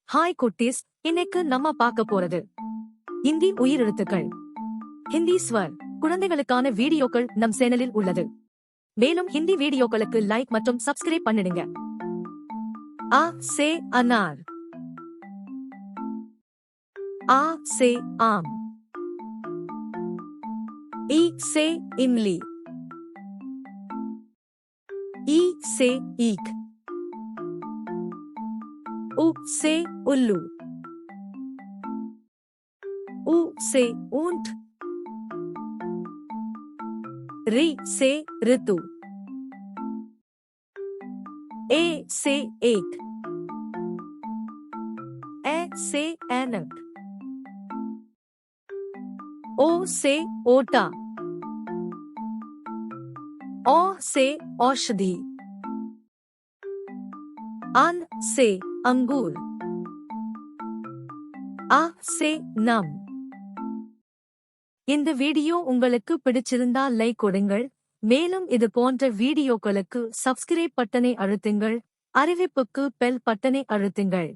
Hi குட்டீஸ், இன்னைக்கு நம்ம பார்க்க போறது இந்தி உயிரெழுத்துக்கள். ஹிந்தி ஸ்வர் குழந்தைகளுக்கான வீடியோக்கள் நம் சேனலில் உள்ளது. மேலும் ஹிந்தி வீடியோக்களுக்கு லைக் மற்றும் சப்ஸ்கிரைப் பண்ணிடுங்க. आ से अनार, आ से आम, ई से इमली, ई से ईख, उ से उल्लू, ऊ से ऊंट, री से ऋतु, ए से एक, ए से ऐनक, ओ से ओटा, औ से औषधि, अन से अंगूर, आ से नम. இந்த வீடியோ உங்களுக்கு பிடிச்சிருந்தா லைக் கொடுங்கள். மேலும் இது போன்ற வீடியோக்களுக்கு சப்ஸ்கிரைப் பட்டனை அழுத்துங்கள். அறிவிப்புக்கு பெல் பட்டனை அழுத்துங்கள்.